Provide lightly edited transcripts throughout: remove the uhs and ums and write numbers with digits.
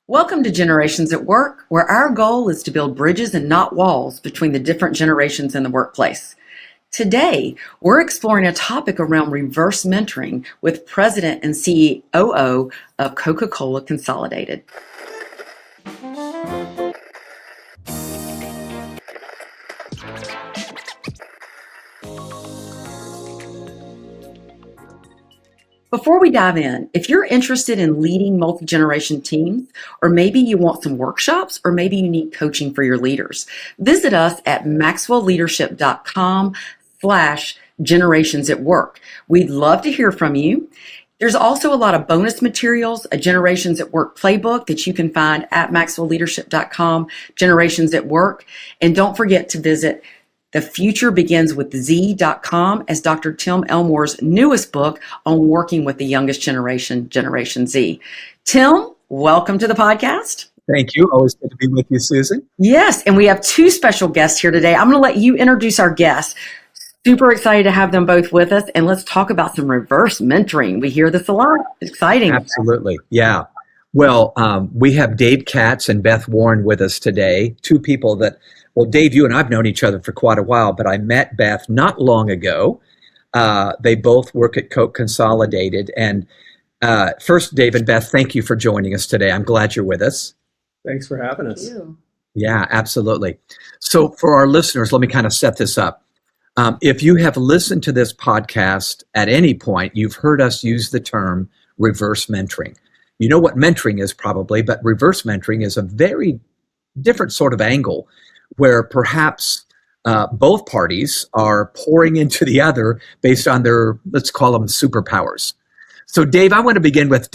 Welcome to Generations at Work, where our goal is to build bridges and not walls between the different generations in the workplace. Today, we're exploring a topic around reverse mentoring with President and COO of Coca-Cola Consolidated. Before we dive in, if you're interested in leading multi-generation teams, or maybe you want some workshops, or maybe you need coaching for your leaders, visit us at maxwellleadership.com/generations at work. We'd love to hear from you. There's also a lot of bonus materials, a Generations at Work playbook that you can find at maxwellleadership.com/generations at work. And don't forget to visit thefuturebeginswithz.com as Dr. Tim Elmore's newest book on working with the youngest generation, Generation Z. Tim, welcome to the podcast. Thank you. Always good to be with you, Susan. Yes, and we have two special guests here today. I'm going to let you introduce our guests. Super excited to have them both with us, and let's talk about some reverse mentoring. We hear this a lot. It's exciting. Absolutely. Yeah. Well, we have Dave Katz and Beth Warren with us today, two people that, well, Dave, you and I have known each other for quite a while, but I met Beth not long ago. They both work at Coke Consolidated. And first, Dave and Beth, thank you for joining us today. I'm glad you're with us. Thanks for having us. Thank you. Yeah, absolutely. So for our listeners, let me kind of set this up. If you have listened to this podcast at any point, you've heard us use the term reverse mentoring. You know what mentoring is probably, but reverse mentoring is a very different sort of angle where perhaps both parties are pouring into the other based on their, let's call them superpowers. So Dave, I want to begin with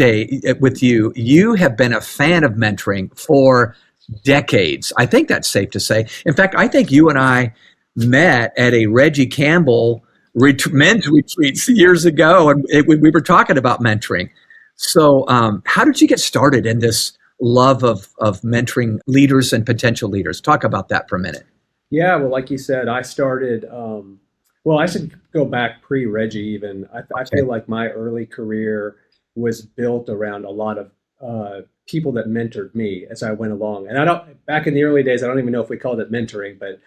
you. You have been a fan of mentoring for decades. I think that's safe to say. In fact, I think you and I met at a Reggie Campbell men's retreats years ago, and we were talking about mentoring. So how did you get started in this love of mentoring leaders and potential leaders? Talk about that for a minute. Yeah, well, like you said, I started, I should go back pre-Reggie even. I feel like my early career was built around a lot of people that mentored me as I went along. And back in the early days, I don't even know if we called it mentoring, but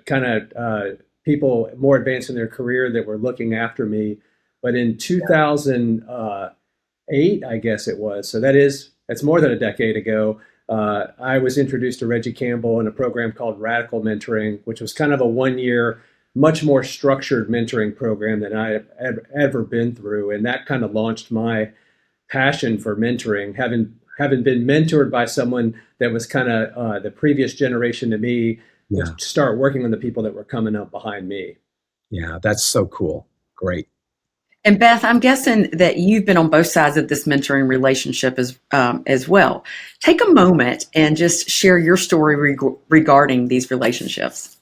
kind of people more advanced in their career that were looking after me. But in 2008, I guess it was, so that's more than a decade ago, I was introduced to Reggie Campbell in a program called Radical Mentoring, which was kind of a 1-year, much more structured mentoring program than I have ever been through. And that kind of launched my passion for mentoring, having been mentored by someone that was kind of the previous generation to me. Yeah. Start working on the people that were coming up behind me. Yeah, that's so cool. Great. And Beth, I'm guessing that you've been on both sides of this mentoring relationship as well. Take a moment and just share your story regarding these relationships.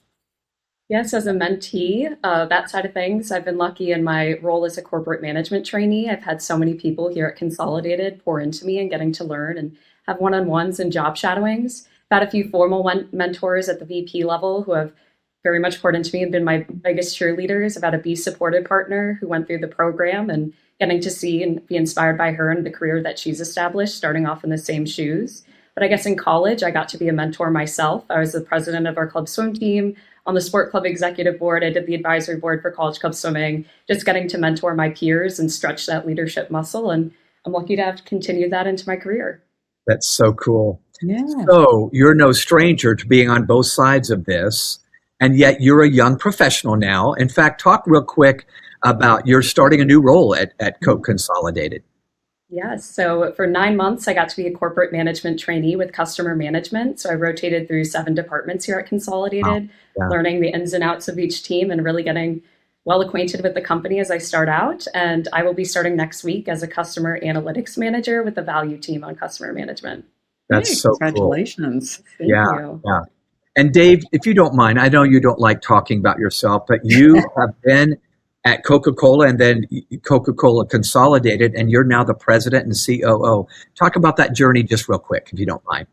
Yes, as a mentee, that side of things, I've been lucky in my role as a corporate management trainee. I've had so many people here at Consolidated pour into me and getting to learn and have one-on-ones and job shadowings. I've had a few formal mentors at the VP level who have very much poured into me and been my biggest cheerleaders. I've had a Be Supported partner who went through the program and getting to see and be inspired by her and the career that she's established, starting off in the same shoes. But I guess in college, I got to be a mentor myself. I was the president of our club swim team, on the sport club executive board. I did the advisory board for college club swimming, just getting to mentor my peers and stretch that leadership muscle. And I'm lucky to have continued that into my career. That's so cool. Yeah. So you're no stranger to being on both sides of this, and yet you're a young professional now. In fact, talk real quick about you're starting a new role at Coke Consolidated. Yes. So for 9 months, I got to be a corporate management trainee with customer management. So I rotated through 7 departments here at Consolidated, learning the ins and outs of each team and really getting well acquainted with the company as I start out. And I will be starting next week as a customer analytics manager with the value team on customer management. That's hey, so congratulations. Cool. Thank you. Yeah. And Dave, if you don't mind, I know you don't like talking about yourself, but you have been at Coca-Cola and then Coca-Cola Consolidated, and you're now the president and COO. Talk about that journey just real quick, if you don't mind.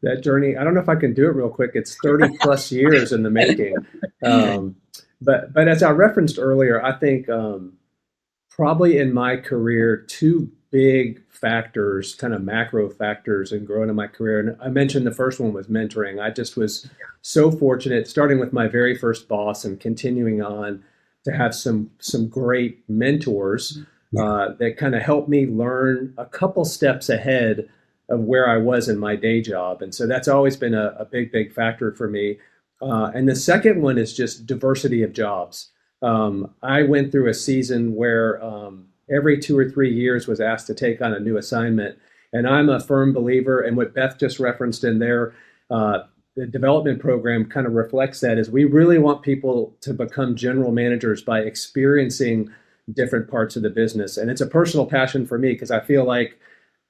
That journey, I don't know if I can do it real quick. It's 30 plus years in the making. But as I referenced earlier, I think probably in my career, two big factors, kind of macro factors in growing in my career. And I mentioned the first one was mentoring. I just was so fortunate, starting with my very first boss and continuing on to have some great mentors that kind of helped me learn a couple steps ahead of where I was in my day job. And so that's always been a big factor for me. And the second one is just diversity of jobs. I went through a season where every 2 or 3 years was asked to take on a new assignment. And I'm a firm believer, and what Beth just referenced in there, the development program kind of reflects that, is we really want people to become general managers by experiencing different parts of the business. And it's a personal passion for me because I feel like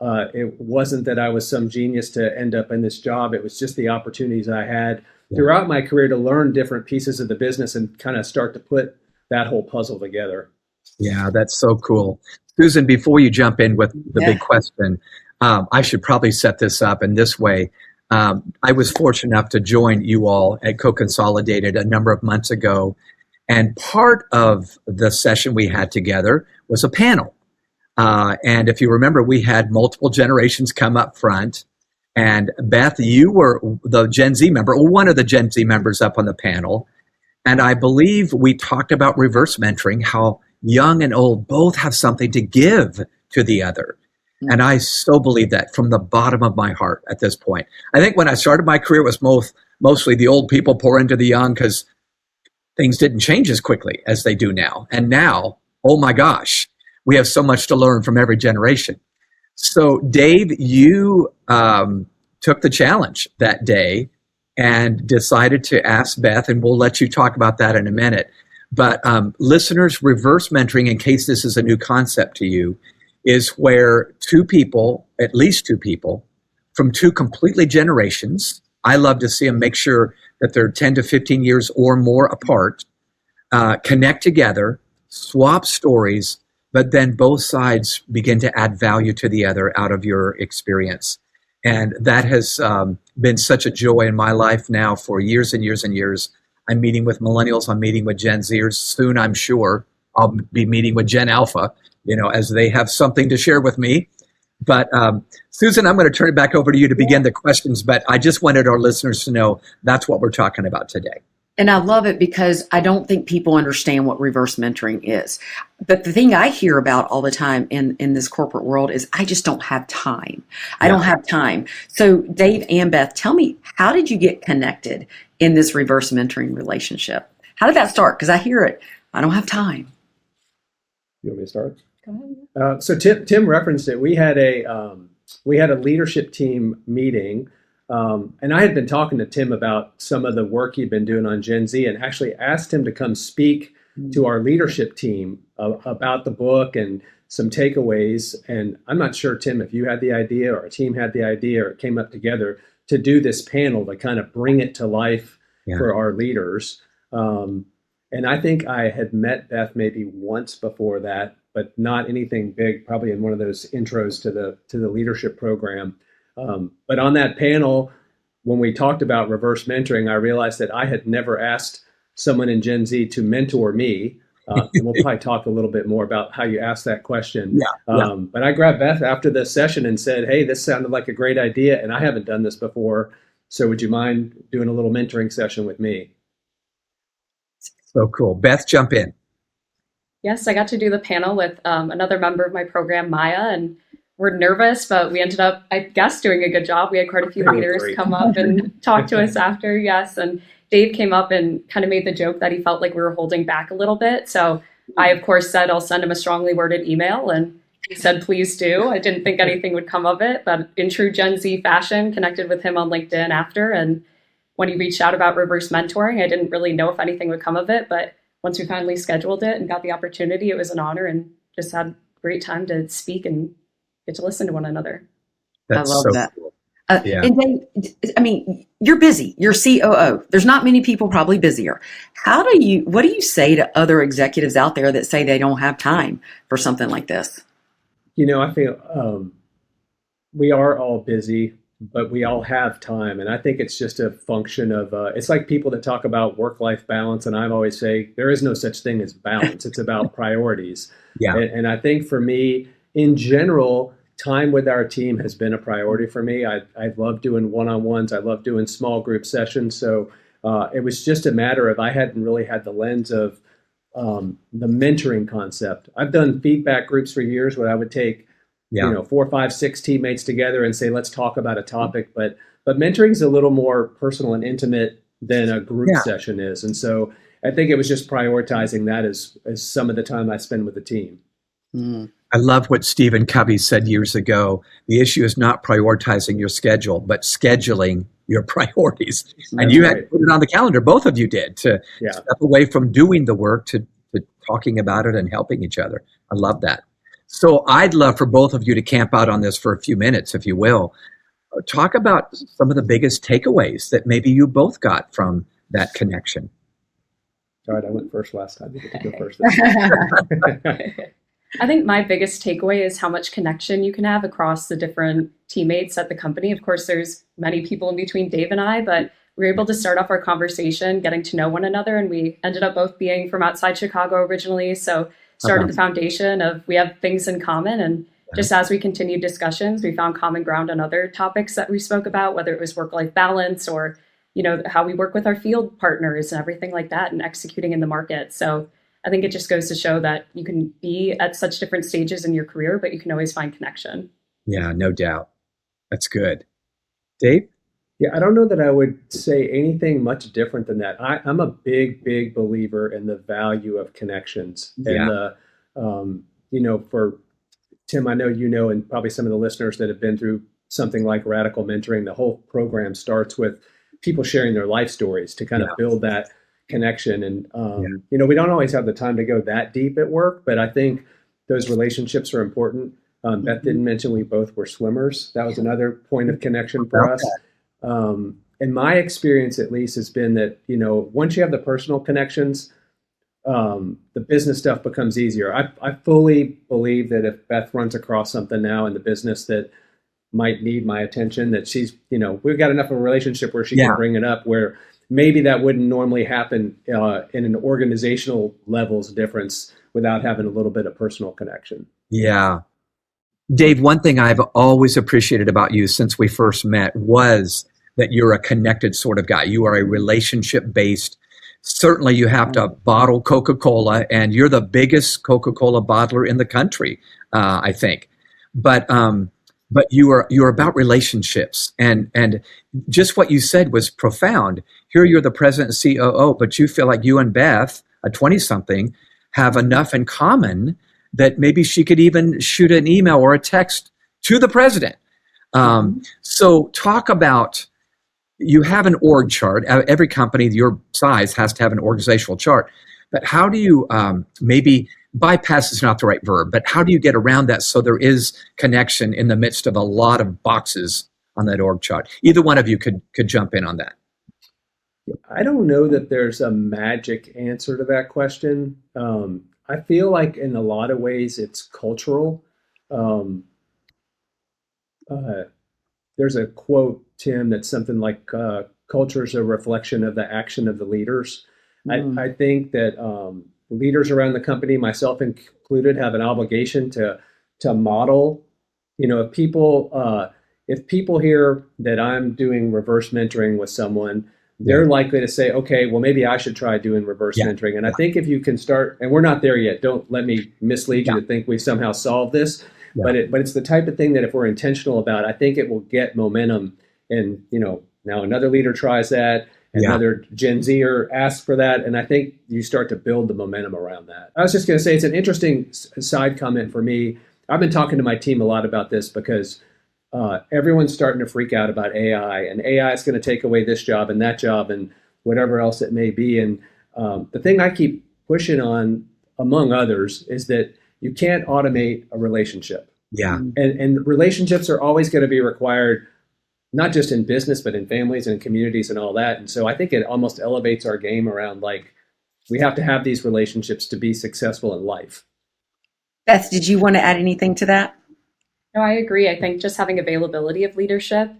it wasn't that I was some genius to end up in this job. It was just the opportunities I had throughout my career to learn different pieces of the business and kind of start to put that whole puzzle together. Yeah, that's so cool. Susan, before you jump in with the big question, I should probably set this up in this way. I was fortunate enough to join you all at Co-Consolidated a number of months ago. And part of the session we had together was a panel. And if you remember, we had multiple generations come up front. And Beth, you were the Gen Z member, or one of the Gen Z members up on the panel. And I believe we talked about reverse mentoring, how young and old both have something to give to the other. And I so believe that from the bottom of my heart at this point. I think when I started my career, it was mostly the old people pour into the young because things didn't change as quickly as they do now. And now, oh my gosh, we have so much to learn from every generation. So Dave, you took the challenge that day and decided to ask Beth, and we'll let you talk about that in a minute. But listeners, reverse mentoring, in case this is a new concept to you, is where two people, at least two people, from two completely generations, I love to see them make sure that they're 10 to 15 years or more apart, connect together, swap stories, but then both sides begin to add value to the other out of your experience. And that has been such a joy in my life now for years and years and years. I'm meeting with millennials. I'm meeting with Gen Zers. Soon, I'm sure, I'll be meeting with Gen Alpha, as they have something to share with me. But Susan, I'm going to turn it back over to you to begin the questions. But I just wanted our listeners to know that's what we're talking about today. And I love it because I don't think people understand what reverse mentoring is. But the thing I hear about all the time in this corporate world is I just don't have time. I don't have time. So Dave and Beth, tell me, how did you get connected in this reverse mentoring relationship? How did that start? Because I hear it. I don't have time. You want me to start? Go ahead. So Tim referenced it. We had a leadership team meeting. And I had been talking to Tim about some of the work he'd been doing on Gen Z and actually asked him to come speak to our leadership team about the book and some takeaways. And I'm not sure, Tim, if you had the idea or our team had the idea or it came up together to do this panel to kind of bring it to life for our leaders. And I think I had met Beth maybe once before that, but not anything big, probably in one of those intros to the leadership program. But on that panel, when we talked about reverse mentoring, I realized that I had never asked someone in Gen Z to mentor me. And we'll probably talk a little bit more about how you asked that question. But I grabbed Beth after the session and said, hey, this sounded like a great idea, and I haven't done this before. So would you mind doing a little mentoring session with me? So cool. Beth, jump in. Yes, I got to do the panel with another member of my program, Maya, and we're nervous, but we ended up, I guess, doing a good job. We had quite a few leaders come up and talk to us after, yes. And Dave came up and kind of made the joke that he felt like we were holding back a little bit. So I, of course, said I'll send him a strongly worded email, and he said, please do. I didn't think anything would come of it, but in true Gen Z fashion, connected with him on LinkedIn after. And when he reached out about reverse mentoring, I didn't really know if anything would come of it, but once we finally scheduled it and got the opportunity, it was an honor and just had a great time to speak and get to listen to one another. That's I love so that. cool. And Dave, I mean, you're busy. You're COO. There's not many people probably busier. What do you say to other executives out there that say they don't have time for something like this? I feel we are all busy, but we all have time. And I think it's just a function of, it's like people that talk about work-life balance. And I always say, there is no such thing as balance. It's about priorities. And I think for me, in general, time with our team has been a priority for me. I love doing one-on-ones. I love doing small group sessions. So it was just a matter of I hadn't really had the lens of the mentoring concept. I've done feedback groups for years where I would take, Yeah. 4, 5, 6 teammates together and say, let's talk about a topic. But mentoring is a little more personal and intimate than a group Yeah. session is. And so I think it was just prioritizing that as some of the time I spend with the team. I love what Stephen Covey said years ago. The issue is not prioritizing your schedule, but scheduling your priorities. And you had to put it on the calendar. Both of you did, to step away from doing the work to talking about it and helping each other. I love that. So I'd love for both of you to camp out on this for a few minutes, if you will. Talk about some of the biggest takeaways that maybe you both got from that connection. All right, I went first last time. You get to go first. I think my biggest takeaway is how much connection you can have across the different teammates at the company. Of course, there's many people in between Dave and I, but we were able to start off our conversation getting to know one another, and we ended up both being from outside Chicago originally. So started the foundation of we have things in common, and just as we continued discussions, we found common ground on other topics that we spoke about, whether it was work-life balance or how we work with our field partners and everything like that, and executing in the market. So I think it just goes to show that you can be at such different stages in your career, but you can always find connection. Yeah, no doubt. That's good. Dave? Yeah, I don't know that I would say anything much different than that. I'm a big, big believer in the value of connections. Yeah. And, for Tim, I know and probably some of the listeners that have been through something like radical mentoring, the whole program starts with people sharing their life stories to kind of build that connection. And, we don't always have the time to go that deep at work, but I think those relationships are important. Beth didn't mention we both were swimmers. That was another point of connection for us. And my experience, at least, has been that, once you have the personal connections, the business stuff becomes easier. I fully believe that if Beth runs across something now in the business that might need my attention, that she's, we've got enough of a relationship where she can bring it up, where maybe that wouldn't normally happen in an organizational levels difference without having a little bit of personal connection. Yeah. Dave, one thing I've always appreciated about you since we first met was that you're a connected sort of guy. You are a relationship-based. Certainly you have to bottle Coca-Cola, and you're the biggest Coca-Cola bottler in the country, I think. But you're about relationships, and just what you said was profound. Here you're the president and COO, but you feel like you and Beth, a 20-something, have enough in common that maybe she could even shoot an email or a text to the president. So talk about, you have an org chart. Every company your size has to have an organizational chart. But how do you maybe, bypass is not the right verb, but how do you get around that so there is connection in the midst of a lot of boxes on that org chart? Either one of you could jump in on that. I don't know that there's a magic answer to that question. I feel like in a lot of ways it's cultural. There's a quote, Tim, that's something like culture is a reflection of the action of the leaders. I think that leaders around the company, myself included, have an obligation to model. If people hear that I'm doing reverse mentoring with someone, they're likely to say, okay, well, maybe I should try doing reverse mentoring. And I think if you can start, and we're not there yet, don't let me mislead you to think we somehow solved this, but it's the type of thing that if we're intentional about, I think it will get momentum. And, now another leader tries that, another Gen Zer asks for that. And I think you start to build the momentum around that. I was just going to say, it's an interesting side comment for me. I've been talking to my team a lot about this because everyone's starting to freak out about AI, and AI is going to take away this job and that job and whatever else it may be. And the thing I keep pushing on, among others, is that you can't automate a relationship. Yeah. And relationships are always going to be required, not just in business, but in families and communities and all that. And so I think it almost elevates our game around, like, we have to have these relationships to be successful in life. Beth, did you want to add anything to that? No, I agree. I think just having availability of leadership,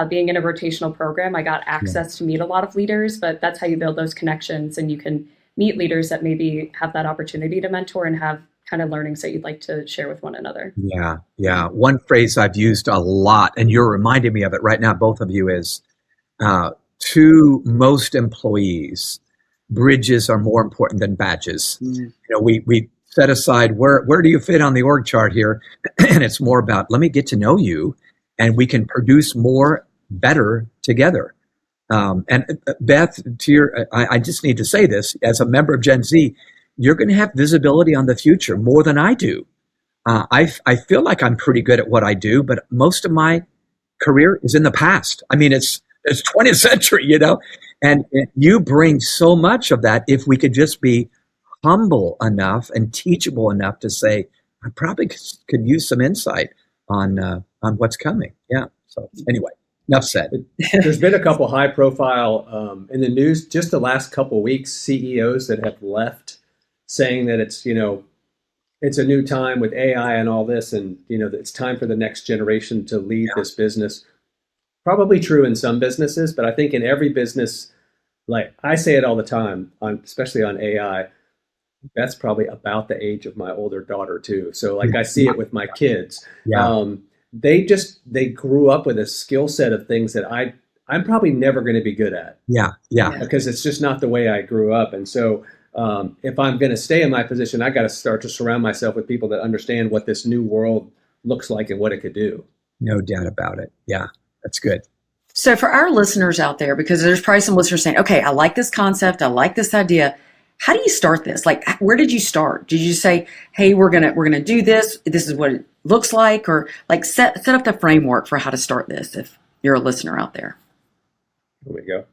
being in a rotational program, I got access to meet a lot of leaders, but that's how you build those connections, and you can meet leaders that maybe have that opportunity to mentor and have kind of learnings that you'd like to share with one another. Yeah, yeah. One phrase I've used a lot, and you're reminding me of it right now, both of you, is to most employees, bridges are more important than badges. We set aside where do you fit on the org chart here, and it's more about let me get to know you, and we can produce more better together. And Beth, I just need to say this as a member of Gen Z, you're going to have visibility on the future more than I do. I feel like I'm pretty good at what I do, but most of my career is in the past. I mean, it's 20th century, and you bring so much of that. If we could just be humble enough and teachable enough to say, I probably could use some insight on what's coming. Yeah. So anyway, enough said. There's been a couple high profile in the news just the last couple of weeks, CEOs that have left saying that it's a new time with AI and all this, and that it's time for the next generation to lead this business. Probably true in some businesses, but I think in every business, like I say it all the time, especially on AI, that's probably about the age of my older daughter too. So like I see it with my kids. Yeah. They grew up with a skill set of things that I'm probably never going to be good at. Yeah. Because it's just not the way I grew up. And so if I'm going to stay in my position, I got to start to surround myself with people that understand what this new world looks like and what it could do. No doubt about it. Yeah, that's good. So for our listeners out there, because there's probably some listeners saying, okay, I like this concept, I like this idea. How do you start this? Like, where did you start? Did you say, hey, we're gonna do this, this is what it looks like, or like set up the framework for how to start this if you're a listener out there? Here we go.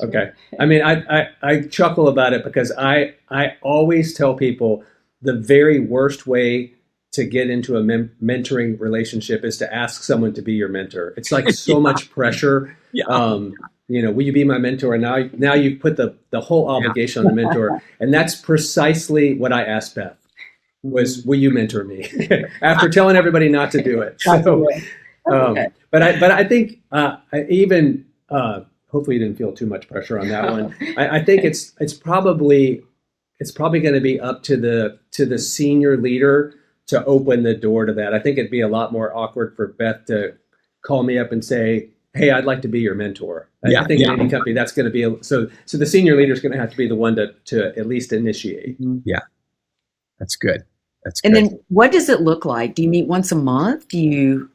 Okay. I mean, I chuckle about it because I always tell people the very worst way to get into a mentoring relationship is to ask someone to be your mentor. It's like so much pressure. Yeah. Will you be my mentor? And now you put the whole obligation on the mentor. And that's precisely what I asked Beth was, will you mentor me? After telling everybody not to do it. So, but I think even hopefully you didn't feel too much pressure on that one. I think it's probably going to be up to the senior leader to open the door to that. I think it'd be a lot more awkward for Beth to call me up and say, hey, I'd like to be your mentor. I think in any company that's going to be so the senior leader is going to have to be the one to at least initiate. Yeah, that's good. And then what does it look like? Do you meet once a month?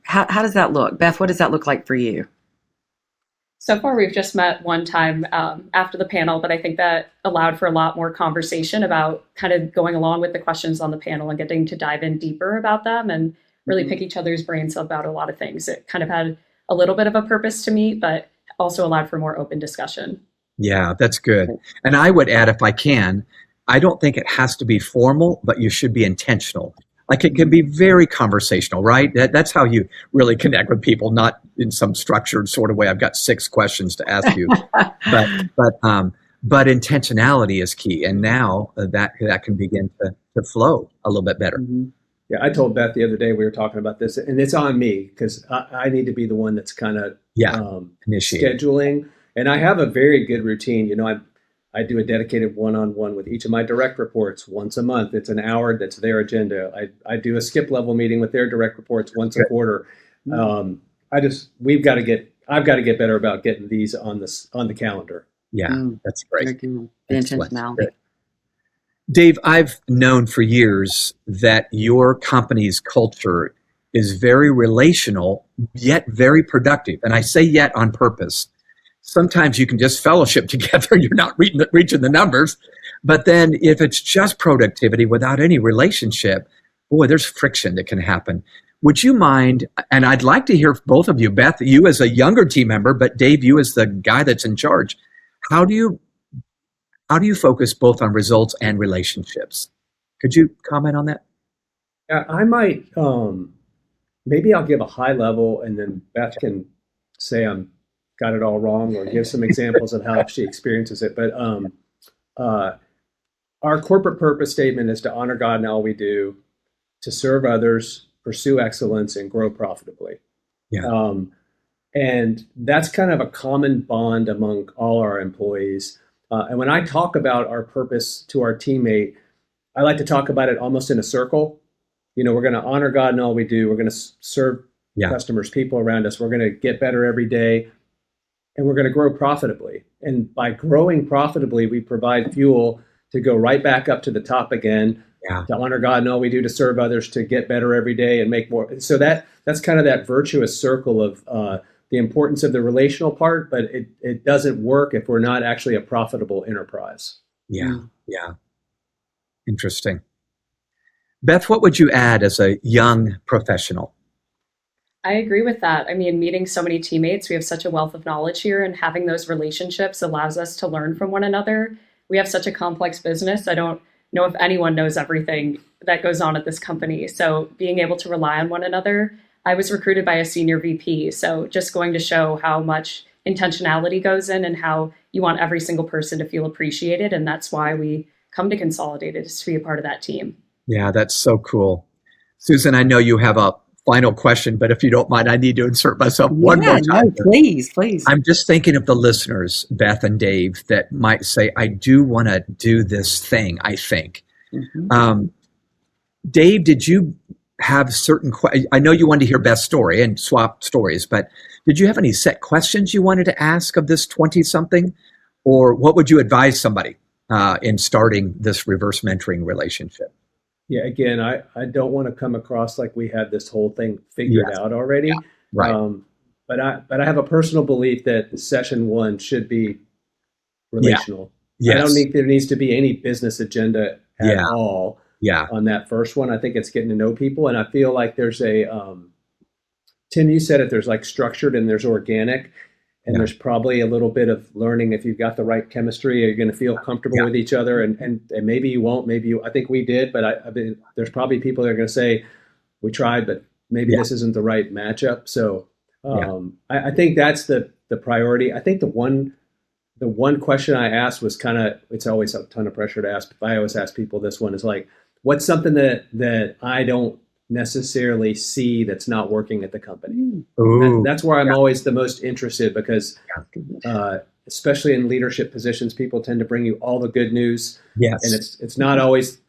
How does that look? Beth, what does that look like for you? So far, we've just met one time after the panel, but I think that allowed for a lot more conversation about kind of going along with the questions on the panel and getting to dive in deeper about them and really pick each other's brains about a lot of things. It kind of had a little bit of a purpose to meet, but also allowed for more open discussion. Yeah, that's good. And I would add, if I can, I don't think it has to be formal, but you should be intentional. Like it can be very conversational, right? That's how you really connect with people, not in some structured sort of way. I've got 6 questions to ask you, but intentionality is key. And now that can begin to flow a little bit better. Mm-hmm. Yeah, I told Beth the other day we were talking about this, and it's on me because I need to be the one that's kind of scheduling. And I have a very good routine. I do a dedicated one-on-one with each of my direct reports once a month. It's an hour. That's their agenda. I do a skip level meeting with their direct reports once a quarter. I've got to get better about getting these on the calendar. Yeah, that's great. The intentionality. Dave, I've known for years that your company's culture is very relational, yet very productive. And I say yet on purpose. Sometimes you can just fellowship together. You're not reaching the numbers. But then if it's just productivity without any relationship, boy, there's friction that can happen. Would you mind, and I'd like to hear both of you, Beth, you as a younger team member, but Dave, you as the guy that's in charge. How do you focus both on results and relationships? Could you comment on that? Yeah, I might, maybe I'll give a high level and then Beth can say I'm got it all wrong or give some examples of how she experiences it. But our corporate purpose statement is to honor God in all we do, to serve others, pursue excellence, and grow profitably. Yeah. And that's kind of a common bond among all our employees. And when I talk about our purpose to our teammate, I like to talk about it almost in a circle. We're going to honor God in all we do. We're going to serve customers, people around us. We're going to get better every day, and we're going to grow profitably. And by growing profitably, we provide fuel to go right back up to the top again, to honor God in all we do, to serve others, to get better every day and make more. So that's kind of that virtuous circle of the importance of the relational part, but it doesn't work if we're not actually a profitable enterprise. Yeah. Interesting. Beth, what would you add as a young professional? I agree with that. I mean, meeting so many teammates, we have such a wealth of knowledge here, and having those relationships allows us to learn from one another. We have such a complex business. I don't know if anyone knows everything that goes on at this company. So being able to rely on one another. I was recruited by a senior VP. So just going to show how much intentionality goes in and how you want every single person to feel appreciated. And that's why we come to Consolidated, is to be a part of that team. Yeah, that's so cool. Susan, I know you have a final question, but if you don't mind, I need to insert myself one more time. No, please. I'm just thinking of the listeners, Beth and Dave, that might say, I do want to do this thing, I think. Mm-hmm. Dave, did you have certain questions? I know you wanted to hear Beth's story and swap stories, but did you have any set questions you wanted to ask of this 20-something? Or what would you advise somebody in starting this reverse mentoring relationship? Yeah, again, I don't want to come across like we have this whole thing figured out already. Yeah, right. But I have a personal belief that session one should be relational. Yes. I don't think there needs to be any business agenda at all on that first one. I think it's getting to know people. And I feel like there's a, Tim, you said it, there's like structured and there's organic. And there's probably a little bit of learning. If you've got the right chemistry, are you going to feel comfortable with each other? And maybe you won't. Maybe you. I think we did, but I mean, there's probably people that are going to say, we tried, but maybe this isn't the right matchup. So I think that's the priority. I think the one question I asked was kind of, it's always a ton of pressure to ask. I always ask people this one is like, what's something that I don't necessarily see that's not working at the company? That's where I'm always the most interested, because especially in leadership positions, people tend to bring you all the good news, and it's not always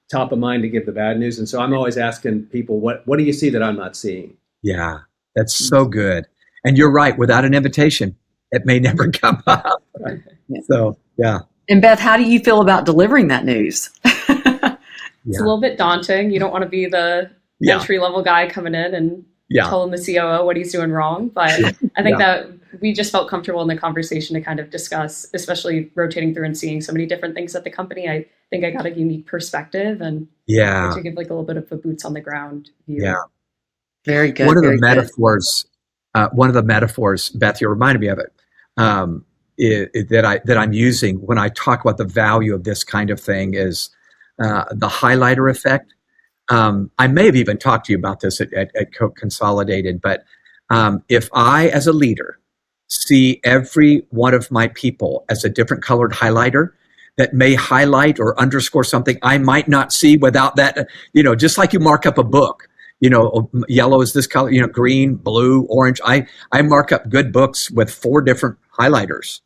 top of mind to give the bad news. And so I'm always asking people, what do you see that I'm not seeing? Yeah, that's so good. And you're right, without an invitation, it may never come up. Right. So And Beth, how do you feel about delivering that news? It's a little bit daunting. You don't want to be the entry-level guy coming in and telling the COO what he's doing wrong. But I think that we just felt comfortable in the conversation to kind of discuss, especially rotating through and seeing so many different things at the company. I think I got a unique perspective and to give like a little bit of a boots on the ground view. Yeah. Very good. One of the metaphors, Beth, you reminded me of it, that I'm using when I talk about the value of this kind of thing is the highlighter effect. I may have even talked to you about this at Consolidated, but if I, as a leader, see every one of my people as a different colored highlighter that may highlight or underscore something I might not see without that, just like you mark up a book, yellow is this color, green, blue, orange. I mark up good books with 4 different highlighters,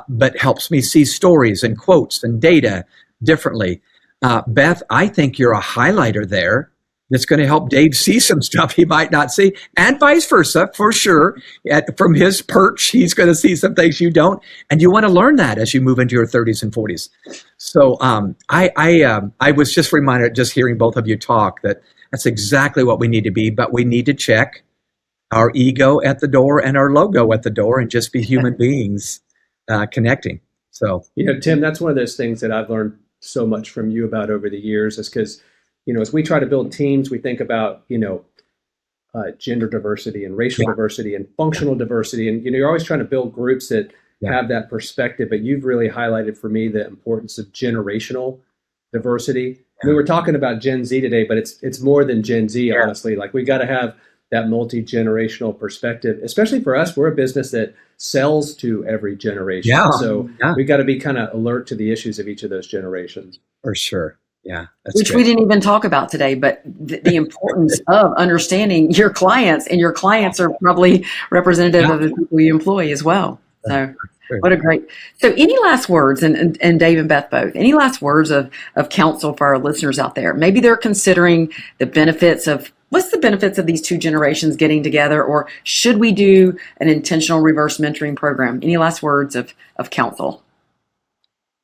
but helps me see stories and quotes and data differently. Beth, I think you're a highlighter there that's going to help Dave see some stuff he might not see, and vice versa, for sure. From his perch, he's going to see some things you don't, and you want to learn that as you move into your 30s and 40s. So I was just reminded, just hearing both of you talk, that that's exactly what we need to be, but we need to check our ego at the door and our logo at the door and just be human beings connecting. So, Tim, that's one of those things that I've learned so much from you about over the years, is because, as we try to build teams, we think about, gender diversity and racial diversity and functional diversity. And, you're always trying to build groups that have that perspective, but you've really highlighted for me the importance of generational diversity. We were talking about Gen Z today, but it's more than Gen Z, honestly. Like, we got to have that multi-generational perspective, especially for us. We're a business that sells to every generation. So we got to be kind of alert to the issues of each of those generations. For sure. Yeah. Which we didn't even talk about today, but the importance of understanding your clients, and your clients are probably representative of the people you employ as well. So What a great. So any last words, and Dave and Beth both, any last words of counsel for our listeners out there? Maybe they're considering what's the benefits of these two generations getting together, or should we do an intentional reverse mentoring program? Any last words of counsel?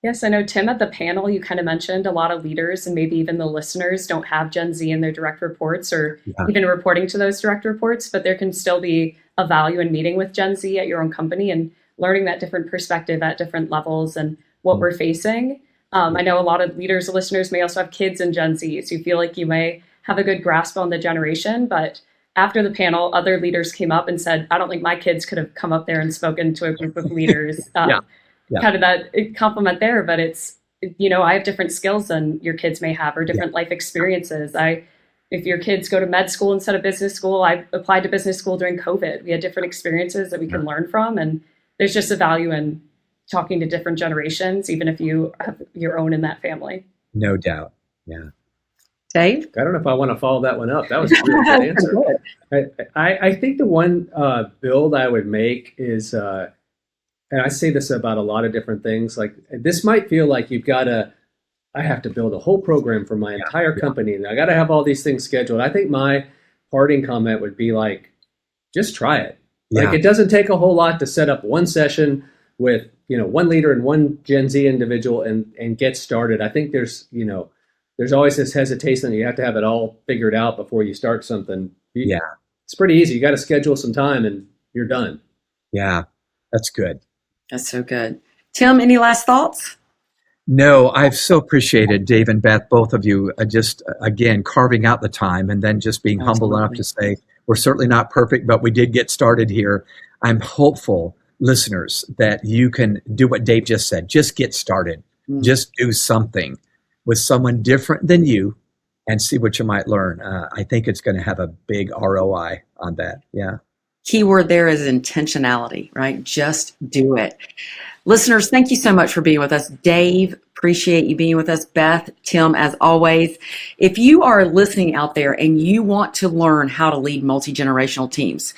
Yes, I know, Tim, at the panel, you kind of mentioned a lot of leaders and maybe even the listeners don't have Gen Z in their direct reports or even reporting to those direct reports, but there can still be a value in meeting with Gen Z at your own company and learning that different perspective at different levels and what we're facing. I know a lot of leaders or listeners may also have kids in Gen Z, so you feel like you may have a good grasp on the generation, but after the panel, other leaders came up and said, I don't think my kids could have come up there and spoken to a group of leaders. Kind of that compliment there, but it's, I have different skills than your kids may have or different life experiences. If your kids go to med school instead of business school, I applied to business school during COVID. We had different experiences that we can learn from. And there's just a value in talking to different generations, even if you have your own in that family. No doubt. Yeah. Dave? I don't know if I want to follow that one up. That was a really good answer. I think the one build I would make is, and I say this about a lot of different things, like this might feel like I have to build a whole program for my entire company and I got to have all these things scheduled. I think my parting comment would be like, just try it. Like it doesn't take a whole lot to set up one session with, one leader and one Gen Z individual and get started. I think there's always this hesitation that you have to have it all figured out before you start something. It's pretty easy. You got to schedule some time and you're done. Yeah, that's good. That's so good. Tim, any last thoughts? No, I've so appreciated Dave and Beth, both of you, just, again, carving out the time and then just being humble enough to say, we're certainly not perfect, but we did get started here. I'm hopeful, listeners, that you can do what Dave just said. Just get started. Just do something with someone different than you and see what you might learn. I think it's going to have a big ROI on that. Yeah. Keyword there is intentionality, right? Just do it. Listeners, thank you so much for being with us. Dave, appreciate you being with us. Beth, Tim, as always. If you are listening out there and you want to learn how to lead multi-generational teams,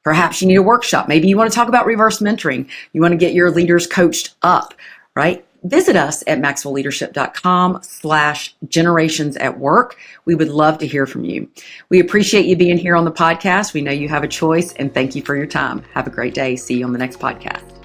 perhaps you need a workshop. Maybe you want to talk about reverse mentoring. You want to get your leaders coached up, right? Visit us at maxwellleadership.com/generationsatwork. We would love to hear from you. We appreciate you being here on the podcast. We know you have a choice, and thank you for your time. Have a great day. See you on the next podcast.